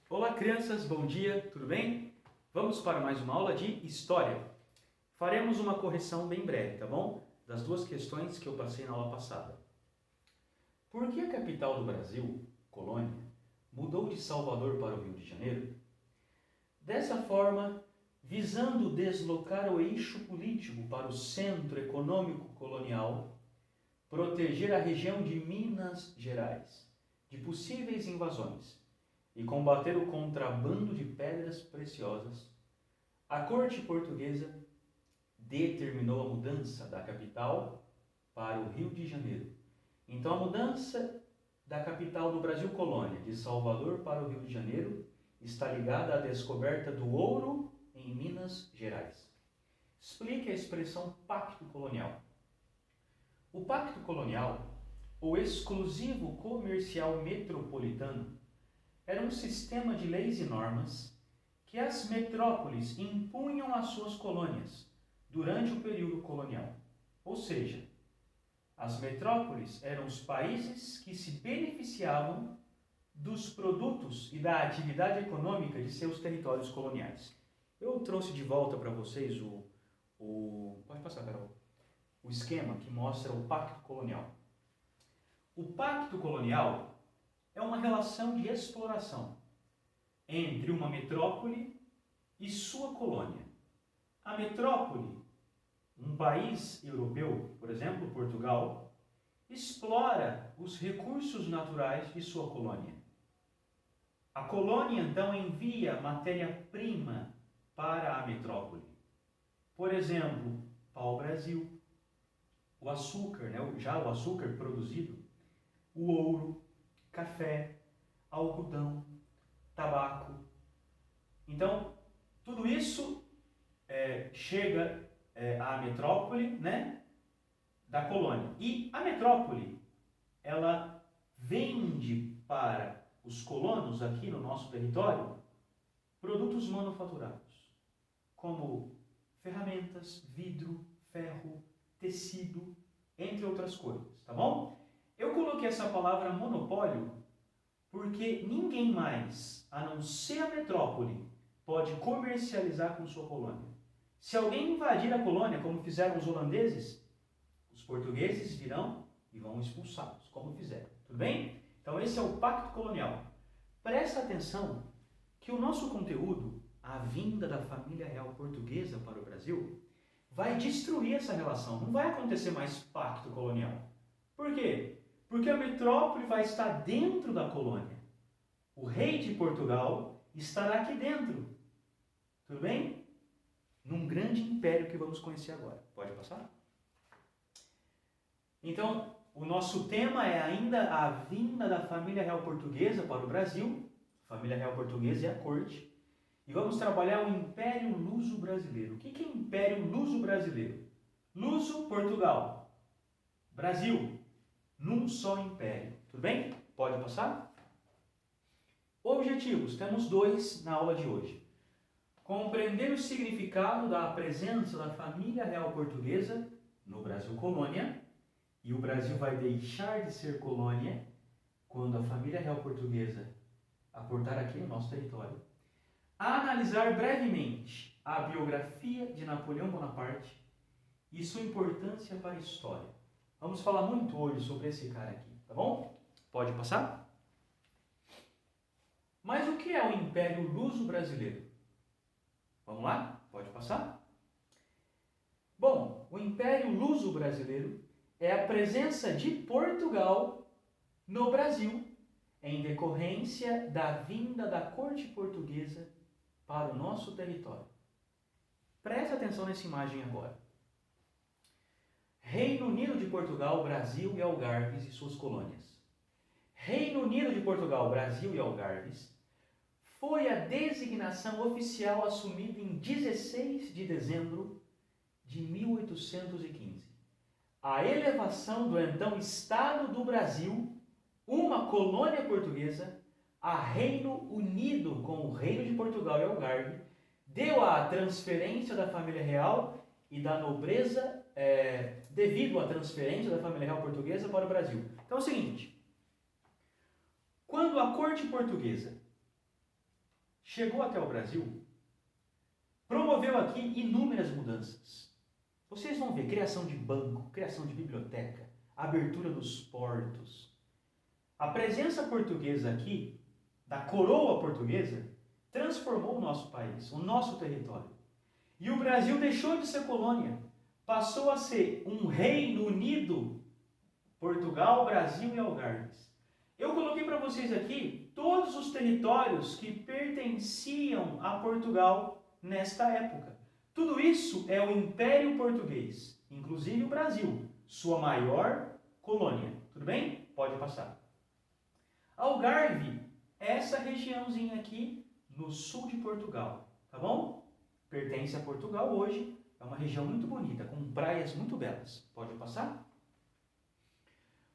Olá, crianças, bom dia, tudo bem? Vamos para mais uma aula de História. Faremos uma correção bem breve, tá bom? Das duas questões que eu passei na aula passada. Por que a capital do Brasil, Colônia, mudou de Salvador para o Rio de Janeiro? Dessa forma, visando deslocar o eixo político para o centro econômico colonial, proteger a região de Minas Gerais de possíveis invasões e combater o contrabando de pedras preciosas, a corte portuguesa determinou a mudança da capital para o Rio de Janeiro. Então, a mudança da capital do Brasil Colônia, de Salvador para o Rio de Janeiro, está ligada à descoberta do ouro em Minas Gerais. Explique a expressão pacto colonial. O pacto colonial, ou exclusivo comercial metropolitano, era um sistema de leis e normas que as metrópoles impunham às suas colônias durante o período colonial. Ou seja, as metrópoles eram os países que se beneficiavam dos produtos e da atividade econômica de seus territórios coloniais. Eu trouxe de volta para vocês pode passar, Carol, o esquema que mostra o pacto colonial. O pacto colonial é uma relação de exploração entre uma metrópole e sua colônia. A metrópole, um país europeu, por exemplo, Portugal, explora os recursos naturais de sua colônia. A colônia, então, envia matéria-prima para a metrópole. Por exemplo, pau-brasil, o açúcar, já o açúcar produzido, o ouro, café, algodão, tabaco. Então, tudo isso chega à metrópole, da colônia. E a metrópole, ela vende para os colonos aqui no nosso território produtos manufaturados, como ferramentas, vidro, ferro, tecido, entre outras coisas, tá bom? Eu coloquei essa palavra monopólio porque ninguém mais, a não ser a metrópole, pode comercializar com sua colônia. Se alguém invadir a colônia, como fizeram os holandeses, os portugueses virão e vão expulsá-los, como fizeram. Tudo bem? Então esse é o pacto colonial. Presta atenção que o nosso conteúdo, a vinda da família real portuguesa para o Brasil, vai destruir essa relação. Não vai acontecer mais pacto colonial. Por quê? Porque a metrópole vai estar dentro da colônia. O rei de Portugal estará aqui dentro. Tudo bem? Num grande império que vamos conhecer agora. Pode passar? Então, o nosso tema é ainda a vinda da família real portuguesa para o Brasil. Família real portuguesa e a corte. E vamos trabalhar o Império Luso-Brasileiro. O que é Império Luso-Brasileiro? Luso, Portugal. Brasil, num só império. Tudo bem? Pode passar? Objetivos. Temos dois na aula de hoje. Compreender o significado da presença da família real portuguesa no Brasil colônia. E o Brasil vai deixar de ser colônia quando a família real portuguesa aportar aqui no nosso território. Analisar brevemente a biografia de Napoleão Bonaparte e sua importância para a história. Vamos falar muito hoje sobre esse cara aqui, tá bom? Pode passar? Mas o que é o Império Luso-Brasileiro? Vamos lá? Pode passar? Bom, o Império Luso-Brasileiro é a presença de Portugal no Brasil em decorrência da vinda da corte portuguesa para o nosso território. Preste atenção nessa imagem agora. Reino Unido de Portugal, Brasil e Algarves e suas colônias. Reino Unido de Portugal, Brasil e Algarves foi a designação oficial assumida em 16 de dezembro de 1815. A elevação do então Estado do Brasil, uma colônia portuguesa, a Reino Unido com o Reino de Portugal e Algarve, deu a transferência da família real e da nobreza devido à transferência da família real portuguesa para o Brasil. Então é o seguinte, quando a corte portuguesa chegou até o Brasil, promoveu aqui inúmeras mudanças. Vocês vão ver criação de banco, criação de biblioteca, abertura dos portos. A presença portuguesa aqui, da coroa portuguesa, transformou o nosso país, o nosso território. E o Brasil deixou de ser colônia, passou a ser um reino unido, Portugal, Brasil e Algarves. Eu coloquei para vocês aqui todos os territórios que pertenciam a Portugal nesta época. Tudo isso é o Império Português, inclusive o Brasil, sua maior colônia. Tudo bem? Pode passar. Algarve é essa regiãozinha aqui no sul de Portugal, tá bom? Pertence a Portugal hoje, é uma região muito bonita, com praias muito belas. Pode passar?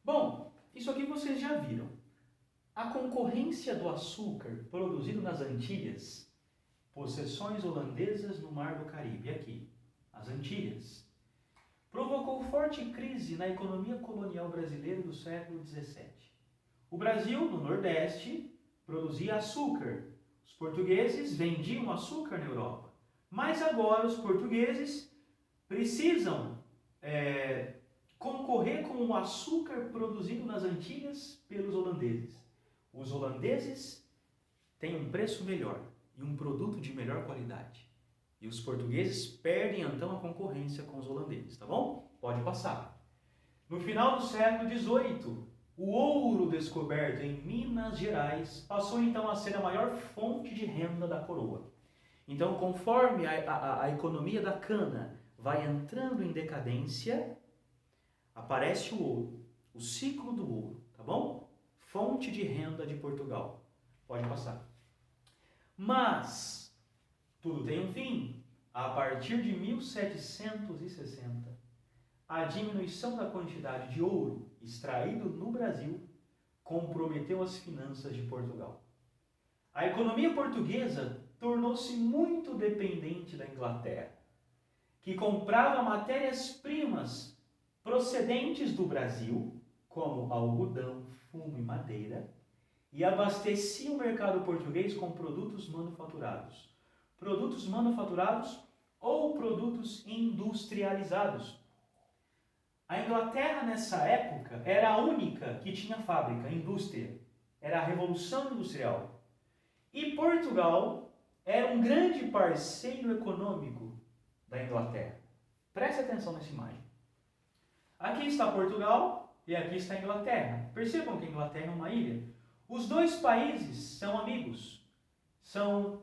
Bom, isso aqui vocês já viram. A concorrência do açúcar produzido nas Antilhas, possessões holandesas no Mar do Caribe, aqui, as Antilhas, provocou forte crise na economia colonial brasileira do século XVII. O Brasil, no Nordeste, produzia açúcar. Os portugueses vendiam açúcar na Europa. Mas agora os portugueses precisam concorrer com o açúcar produzido nas Antilhas pelos holandeses. Os holandeses têm um preço melhor e um produto de melhor qualidade. E os portugueses perdem então a concorrência com os holandeses, tá bom? Pode passar. No final do século XVIII, o ouro descoberto em Minas Gerais passou então a ser a maior fonte de renda da coroa. Então, conforme a economia da cana vai entrando em decadência, aparece o ouro, o ciclo do ouro, tá bom? Fonte de renda de Portugal. Pode passar. Mas tudo tem um fim. A partir de 1760, a diminuição da quantidade de ouro extraído no Brasil comprometeu as finanças de Portugal. A economia portuguesa tornou-se muito dependente da Inglaterra, que comprava matérias-primas procedentes do Brasil, como algodão, fumo e madeira, e abastecia o mercado português com produtos manufaturados. Produtos manufaturados ou produtos industrializados. A Inglaterra, nessa época, era a única que tinha fábrica, indústria. Era a Revolução Industrial. E Portugal era um grande parceiro econômico da Inglaterra. Preste atenção nessa imagem. Aqui está Portugal e aqui está a Inglaterra. Percebam que a Inglaterra é uma ilha. Os dois países são amigos, são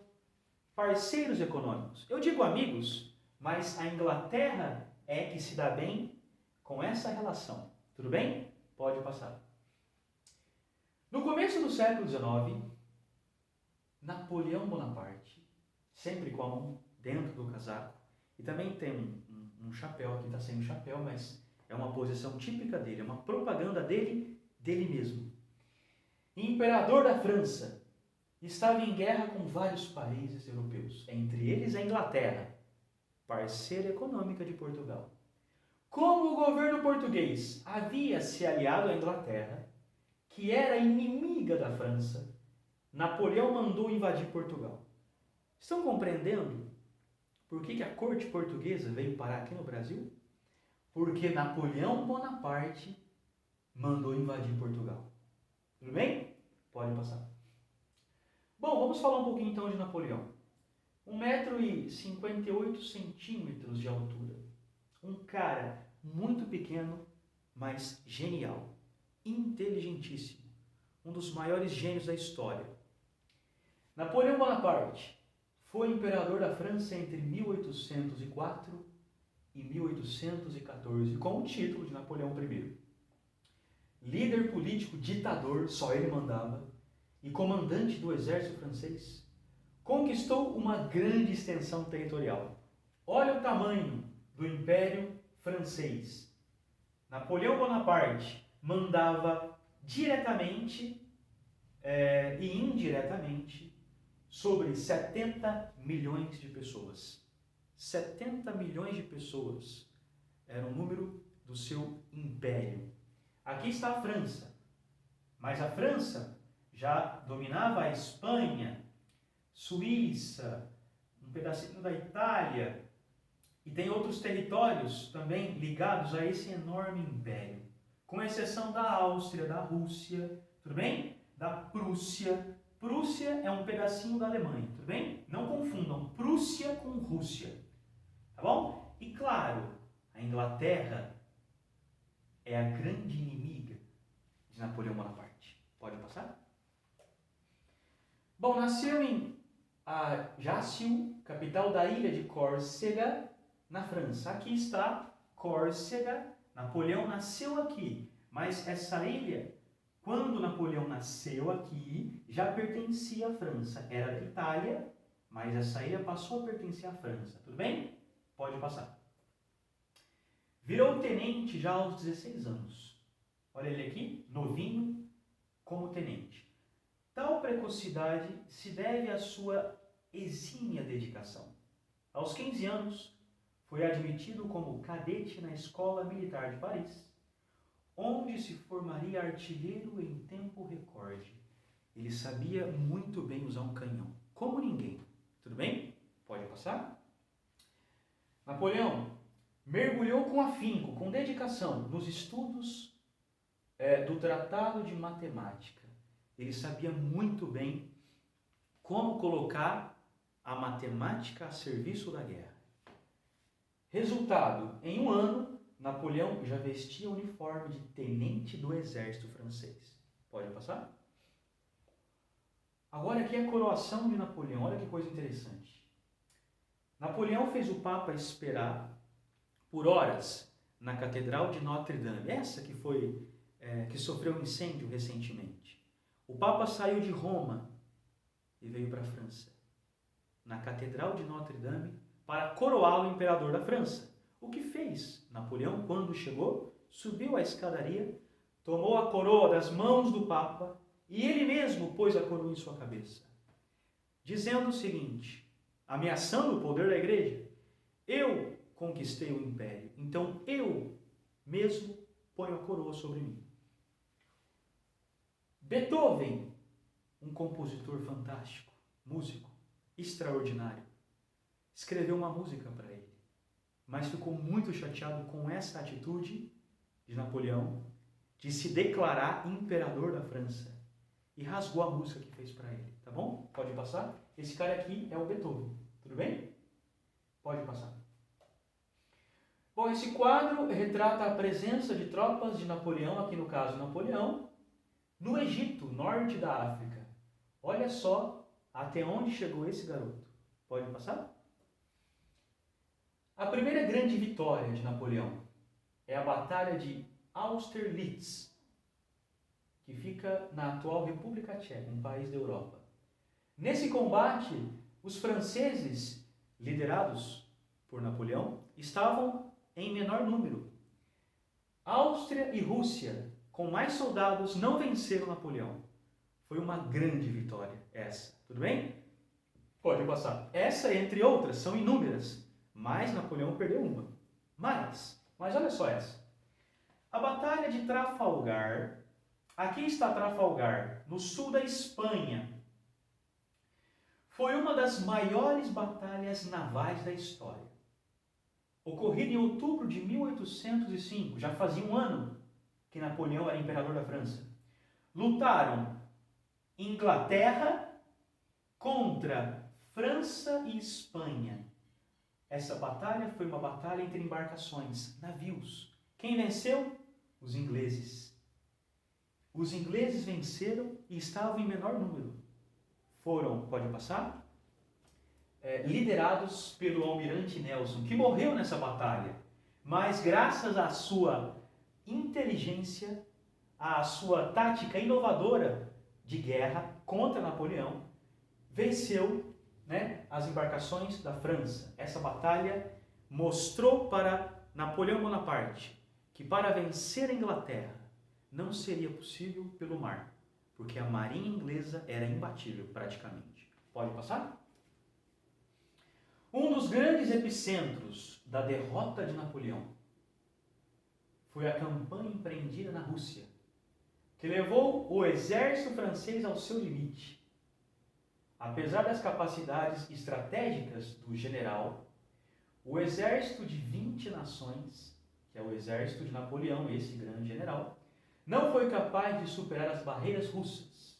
parceiros econômicos. Eu digo amigos, mas a Inglaterra é que se dá bem com essa relação. Tudo bem? Pode passar. No começo do século XIX, Napoleão Bonaparte, sempre com a mão dentro do casaco, e também tem um chapéu, aqui está sem o chapéu, mas é uma posição típica dele, é uma propaganda dele mesmo. Imperador da França, estava em guerra com vários países europeus, entre eles a Inglaterra, parceira econômica de Portugal. Como o governo português havia se aliado à Inglaterra, que era inimiga da França, Napoleão mandou invadir Portugal. Estão compreendendo por que a corte portuguesa veio parar aqui no Brasil? Porque Napoleão Bonaparte mandou invadir Portugal. Tudo bem? Pode passar. Bom, vamos falar um pouquinho então de Napoleão. 1,58 m de altura. Um cara muito pequeno, mas genial. Inteligentíssimo. Um dos maiores gênios da história. Napoleão Bonaparte foi imperador da França entre 1804 e 1814, com o título de Napoleão I. Líder político ditador, só ele mandava, e comandante do exército francês, conquistou uma grande extensão territorial. Olha o tamanho do Império Francês. Napoleão Bonaparte mandava diretamente e indiretamente sobre 70 milhões de pessoas. 70 milhões de pessoas era o número do seu império. Aqui está a França, mas a França já dominava a Espanha, Suíça, um pedacinho da Itália, e tem outros territórios também ligados a esse enorme império, com exceção da Áustria, da Rússia, tudo bem? Da Prússia. Prússia é um pedacinho da Alemanha, tudo bem? Não confundam Prússia com Rússia, tá bom? E claro, a Inglaterra é a grande inimiga de Napoleão Bonaparte. Pode passar? Bom, nasceu em Ajaccio, capital da ilha de Córcega, na França. Aqui está Córcega. Napoleão nasceu aqui, mas essa ilha, quando Napoleão nasceu aqui, já pertencia à França. Era da Itália, mas essa ilha passou a pertencer à França. Tudo bem? Pode passar. Virou tenente já aos 16 anos. Olha ele aqui, novinho, como tenente. Tal precocidade se deve à sua exímia dedicação. Aos 15 anos, foi admitido como cadete na Escola Militar de Paris, onde se formaria artilheiro em tempo recorde. Ele sabia muito bem usar um canhão, como ninguém. Tudo bem? Pode passar? Napoleão mergulhou com afinco, com dedicação, nos estudos do Tratado de Matemática. Ele sabia muito bem como colocar a matemática a serviço da guerra. Resultado, em um ano, Napoleão já vestia o uniforme de tenente do exército francês. Pode passar? Agora aqui é a coroação de Napoleão. Olha que coisa interessante. Napoleão fez o Papa esperar por horas na Catedral de Notre-Dame. Essa que sofreu incêndio recentemente. O Papa saiu de Roma e veio para a França, na Catedral de Notre-Dame, para coroá-lo imperador da França. O que fez Napoleão quando chegou? Subiu a escadaria, tomou a coroa das mãos do Papa e ele mesmo pôs a coroa em sua cabeça, dizendo o seguinte, ameaçando o poder da igreja: eu conquistei o império, então eu mesmo ponho a coroa sobre mim. Beethoven, um compositor fantástico, músico extraordinário, escreveu uma música para ele, mas ficou muito chateado com essa atitude de Napoleão de se declarar imperador da França e rasgou a música que fez para ele, tá bom? Pode passar? Esse cara aqui é o Beethoven, tudo bem? Pode passar. Bom, esse quadro retrata a presença de tropas de Napoleão, aqui no caso Napoleão, no Egito, norte da África. Olha só até onde chegou esse garoto. Pode passar? A primeira grande vitória de Napoleão é a Batalha de Austerlitz, que fica na atual República Tcheca, um país da Europa. Nesse combate, os franceses, liderados por Napoleão, estavam em menor número. Áustria e Rússia, com mais soldados, não venceram Napoleão. Foi uma grande vitória essa, tudo bem? Pode passar. Essa, entre outras, são inúmeras, mas Napoleão perdeu uma. Mas olha só essa. A Batalha de Trafalgar, aqui está Trafalgar, no sul da Espanha, foi uma das maiores batalhas navais da história. Ocorrida em outubro de 1805, já fazia um ano que Napoleão era imperador da França. Lutaram Inglaterra contra França e Espanha. Essa batalha foi uma batalha entre embarcações, navios. Quem venceu? Os ingleses. Os ingleses venceram e estavam em menor número. Foram, pode passar? Liderados pelo almirante Nelson, que morreu nessa batalha, mas graças à sua inteligência, à sua tática inovadora de guerra contra Napoleão, venceu, as embarcações da França. Essa batalha mostrou para Napoleão Bonaparte que para vencer a Inglaterra não seria possível pelo mar, porque a marinha inglesa era imbatível praticamente. Pode passar? Um dos grandes epicentros da derrota de Napoleão foi a campanha empreendida na Rússia, que levou o exército francês ao seu limite. Apesar das capacidades estratégicas do general, o exército de 20 nações, que é o exército de Napoleão, esse grande general, não foi capaz de superar as barreiras russas.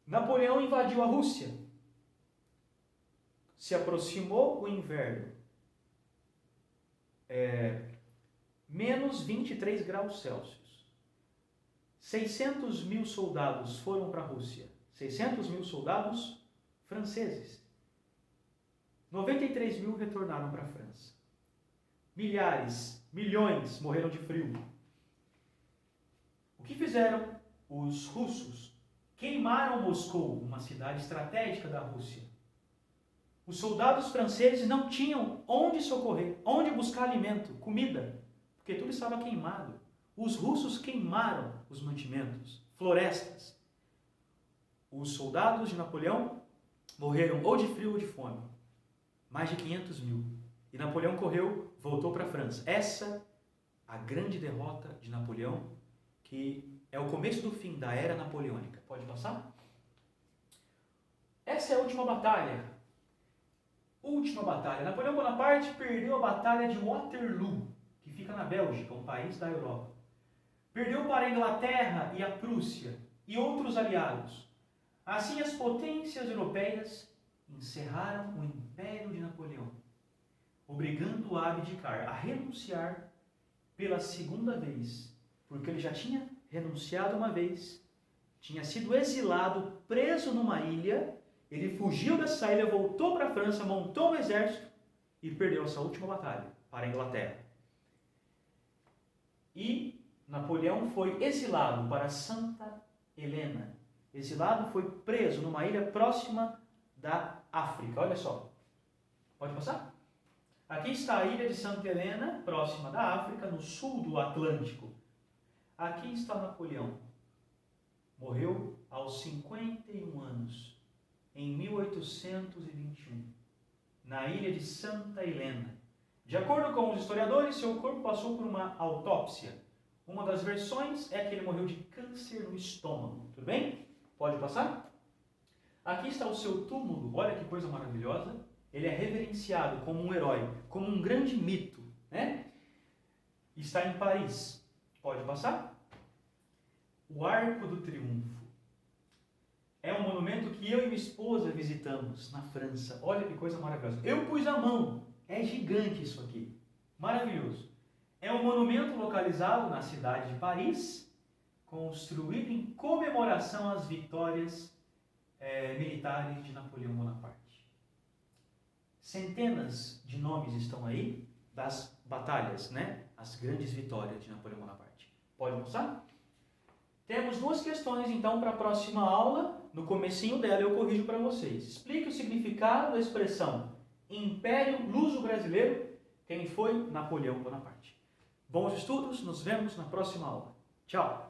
Napoleão invadiu a Rússia, se aproximou o inverno, menos 23 graus Celsius. 600 mil soldados foram para a Rússia, 600 mil soldados franceses. 93 mil retornaram para a França. Milhares, milhões morreram de frio. O que fizeram os russos? Queimaram Moscou, uma cidade estratégica da Rússia. Os soldados franceses não tinham onde socorrer, onde buscar alimento, comida, porque tudo estava queimado. Os russos queimaram os mantimentos, florestas. Os soldados de Napoleão morreram ou de frio ou de fome. Mais de 500 mil. E Napoleão correu, voltou para a França. Essa a grande derrota de Napoleão, que é o começo do fim da era napoleônica. Pode passar? Essa é a última batalha. Última batalha. Napoleão Bonaparte perdeu a batalha de Waterloo, que fica na Bélgica, um país da Europa. Perdeu para a Inglaterra e a Prússia e outros aliados. Assim, as potências europeias encerraram o Império de Napoleão, obrigando-o a abdicar, a renunciar pela segunda vez, porque ele já tinha renunciado uma vez, tinha sido exilado, preso numa ilha, ele fugiu dessa ilha, voltou para a França, montou um exército e perdeu essa última batalha para a Inglaterra. E Napoleão foi exilado para Santa Helena. Exilado, foi preso numa ilha próxima da África. Olha só. Pode passar? Aqui está a ilha de Santa Helena, próxima da África, no sul do Atlântico. Aqui está Napoleão. Morreu aos 51 anos, em 1821, na ilha de Santa Helena. De acordo com os historiadores, seu corpo passou por uma autópsia. Uma das versões é que ele morreu de câncer no estômago. Tudo bem? Pode passar? Aqui está o seu túmulo. Olha que coisa maravilhosa. Ele é reverenciado como um herói, como um grande mito, né? Está em Paris. Pode passar? O Arco do Triunfo. É um monumento que eu e minha esposa visitamos na França. Olha que coisa maravilhosa. Eu pus a mão. É gigante isso aqui. Maravilhoso. É um monumento localizado na cidade de Paris, construído em comemoração às vitórias militares de Napoleão Bonaparte. Centenas de nomes estão aí das batalhas, né? As grandes vitórias de Napoleão Bonaparte. Pode mostrar? Temos duas questões, então, para a próxima aula. No comecinho dela eu corrijo para vocês. Explique o significado da expressão Império Luso-Brasileiro. Quem foi? Napoleão Bonaparte. Bons estudos, nos vemos na próxima aula. Tchau!